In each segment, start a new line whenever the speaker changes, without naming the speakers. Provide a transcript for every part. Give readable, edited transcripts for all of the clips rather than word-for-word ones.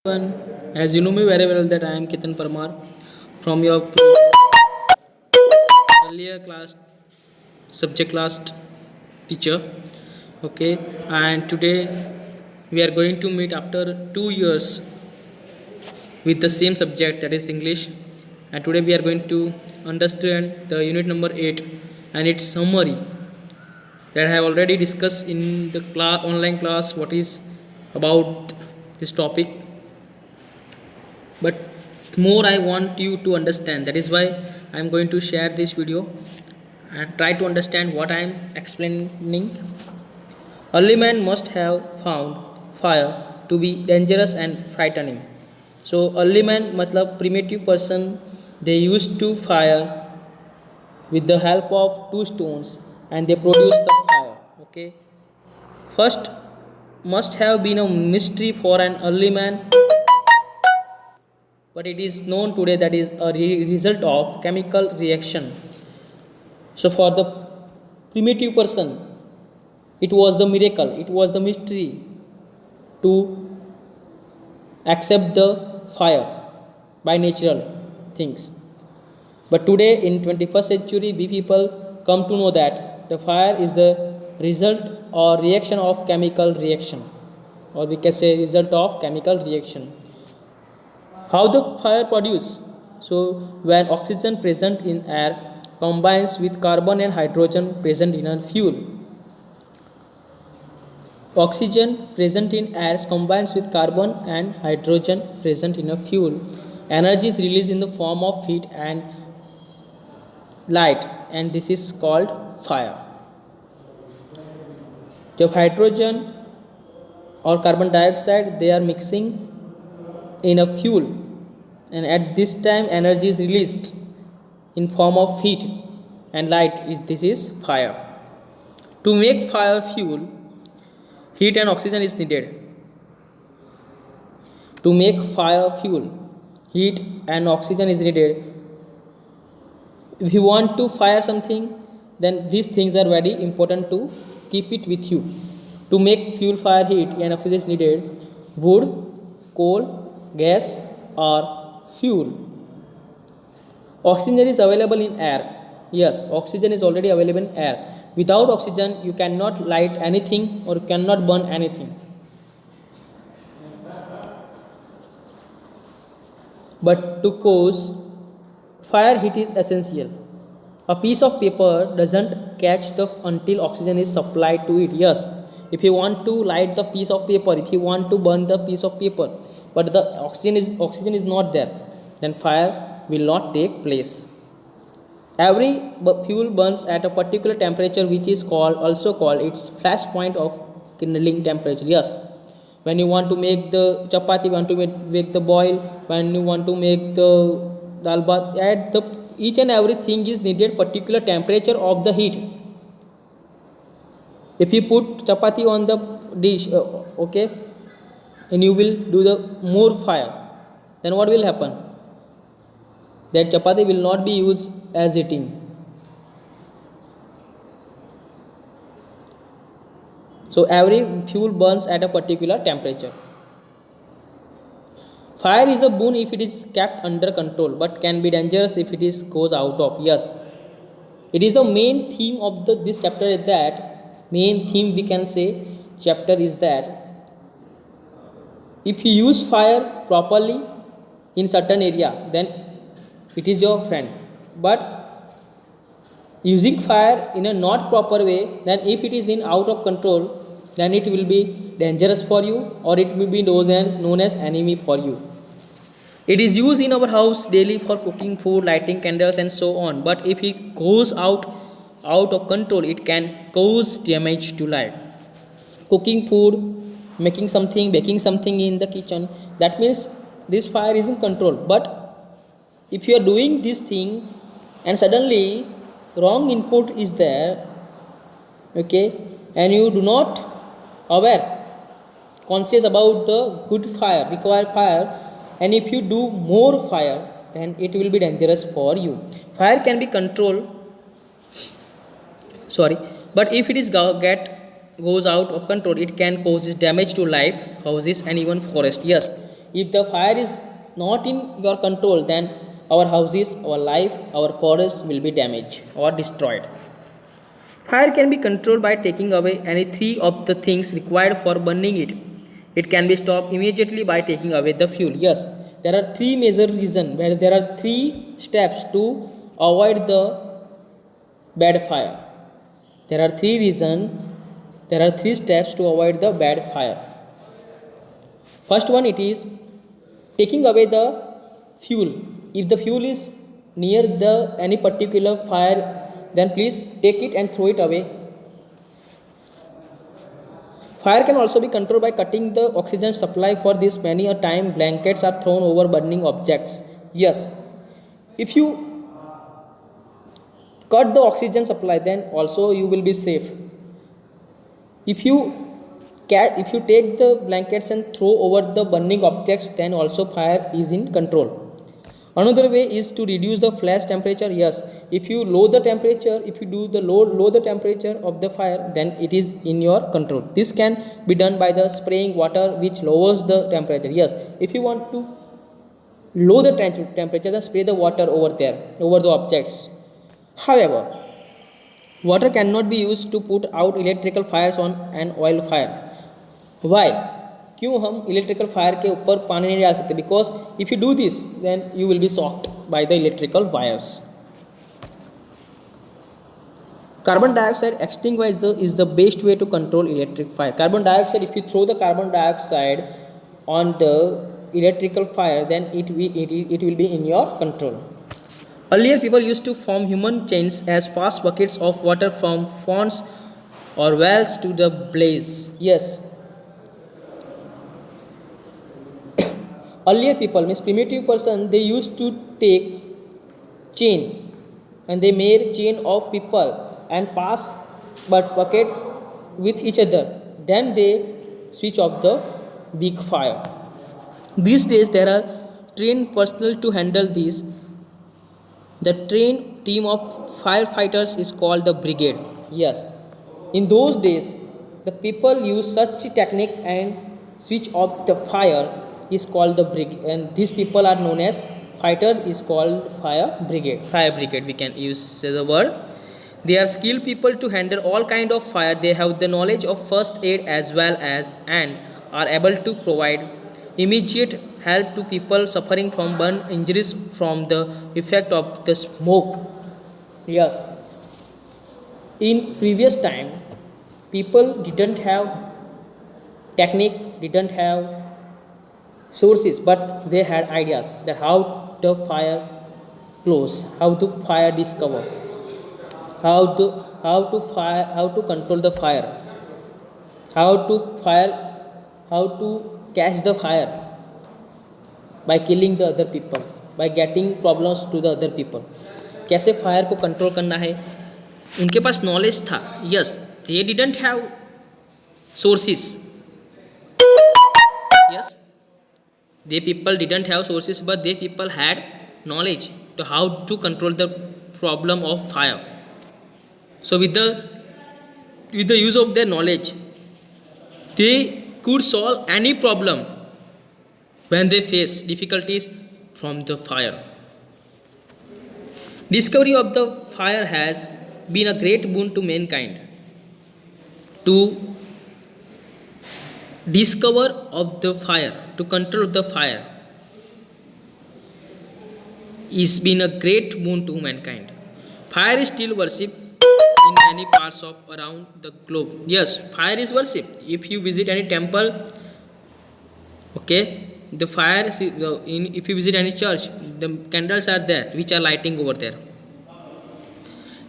Everyone, as you know me very well that I am Ketan Parmar from your earlier class subject class teacher. Okay, and today we are going to meet after 2 years with the same subject, that is English. And today we are going to understand the unit number 8 and its summary that I have already discussed in the online class what is about this topic, but more I want you to understand. That is why I am going to share this video and try to understand what I am explaining. Early man must have found fire to be dangerous and frightening. So early man matlab primitive person, they used to fire with the help of two stones and they produce the fire. Okay, first must have been a mystery for an early man, but it is known today that is a result of chemical reaction. So for the primitive person, it was the miracle, it was the mystery to accept the fire by natural things. But today in 21st century, we people come to know that the fire is the result or reaction of chemical reaction, or we can say result of chemical reaction. How the fire produce? So when oxygen present in air combines with carbon and hydrogen present in a fuel. Oxygen present in air combines with carbon and hydrogen present in a fuel. Energy is released in the form of heat and light, and this is called fire. जब hydrogen or carbon dioxide they are mixing in a fuel, and at this time energy is released in form of heat and light, this is fire. To make fire fuel, heat and oxygen is needed. To make fire fuel, heat and oxygen is needed. If you want to fire something, then these things are very important to keep it with you. To make fuel fire, heat and oxygen is needed. Wood, coal, gas or fuel. Oxygen is available in air. Yes, oxygen is already available in air. Without oxygen you cannot light anything or cannot burn anything. But to cause fire, heat is essential. A piece of paper doesn't catch the until oxygen is supplied to it. Yes, if you want to light the piece of paper, if you want to burn the piece of paper, but the oxygen is not there, then fire will not take place. Every fuel burns at a particular temperature, which is also called its flash point of kindling temperature. Yes, when you want to make the chapati, want to make the boil, when you want to make the dal bath, at the each and everything is needed particular temperature of the heat. If you put chapati on the dish, okay, and you will do the more fire, then what will happen? That chapati will not be used as eating. So every fuel burns at a particular temperature. Fire is a boon if it is kept under control, but can be dangerous if it is goes out of. Yes, it is the main theme of this chapter. Is that main theme we can say chapter is that if you use fire properly in certain area, then it is your friend. But using fire in a not proper way, then if it is in out of control, then it will be dangerous for you, or it will be known as enemy for you. It is used in our house daily for cooking food, lighting candles and so on. But if it goes out of control, it can cause damage to life. Cooking food, making something, baking something in the kitchen, that means this fire is in control. But if you are doing this thing and suddenly wrong input is there, okay, and you do not aware conscious about the good fire, required fire, and if you do more fire, then it will be dangerous for you. Fire can be controlled, but if it is goes out of control, it can cause damage to life, houses and even forest. Yes, If the fire is not in your control, then our houses, our life, our forests will be damaged or destroyed. Fire can be controlled by taking away any three of the things required for burning it. It can be stopped immediately by taking away the fuel. Yes, there are three major reasons where there are three steps to avoid the bad fire. There are three reasons, there are three steps to avoid the bad fire. First one, it is taking away the fuel. If the fuel is near the any particular fire, then please take it and throw it away. Fire can also be controlled by cutting the oxygen supply. For this, many a time blankets are thrown over burning objects. Yes, if you cut the oxygen supply, then also you will be safe. If you if you take the blankets and throw over the burning objects, then also fire is in control. Another way is to reduce the flash temperature. Yes, if you lower the temperature, if you do the low the temperature of the fire, then it is in your control. This can be done by the spraying water, which lowers the temperature. Yes, if you want to lower the temperature, then spray the water over there, over the objects. However, water cannot be used to put out electrical fires on an oil fire. Why? क्यों हम electrical fire के ऊपर पानी नहीं डाल सकते? Because if you do this then you will be shocked by the electrical wires. Carbon dioxide extinguisher is the best way to control electric fire. Carbon dioxide, if you throw the carbon dioxide on the electrical fire, then it will be in your control. Earlier, people used to form human chains as pass buckets of water from ponds or wells to the blaze. Yes. Earlier people, means primitive person, they used to take chain and they made chain of people and pass bucket with each other. Then they switch off the big fire. These days there are trained personnel to handle these. The trained team of firefighters is called the brigade. Yes, in those days the people use such technique and switch off the fire is called the brigade, and these people are known as fighter, is called fire brigade. Fire brigade, we can use the word. They are skilled people to handle all kind of fire. They have the knowledge of first aid as well as and are able to provide immediate help to people suffering from burn injuries from the effect of the smoke. Yes, in previous time people didn't have technique, didn't have sources, but they had ideas that how the fire close, how to fire discover, how to control the fire, how to catch the fire by killing the other people, by getting problems to the other people. कैसे fire को control करना है, उनके पास knowledge था. Yes, they didn't have sources. Yes, they people didn't have sources, but they people had knowledge to how to control the problem of fire. So with the use of their knowledge, they could solve any problem when they face difficulties from the fire. Discovery of the fire has been a great boon to mankind. To discover of the fire, to control the fire, is been a great boon to mankind. Fire is still worshipped in many parts of around the globe. Yes, fire is worshipped. If you visit any temple, okay, the fire is if you visit any church, the candles are there which are lighting over there.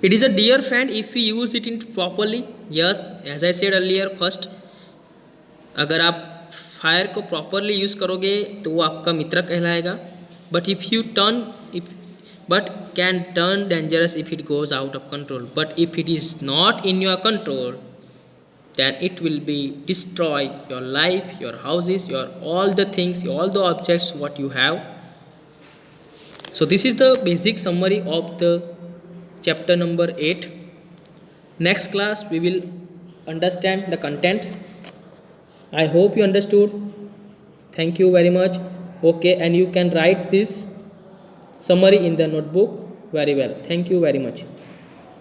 It is a dear friend if we use it properly. Yes, as I said earlier, first, अगर आप fire को properly use करोगे तो वो आपका मित्र कहलाएगा. But if U turn but can turn dangerous if it goes out of control. But if it is not in your control, then it will be destroy your life, your houses, your all the things, all the objects what you have. So this is the basic summary of the chapter number 8. Next class we will understand the content. I hope you understood. Thank you very much. Okay, and you can write this summary in the notebook very well. Thank you very much.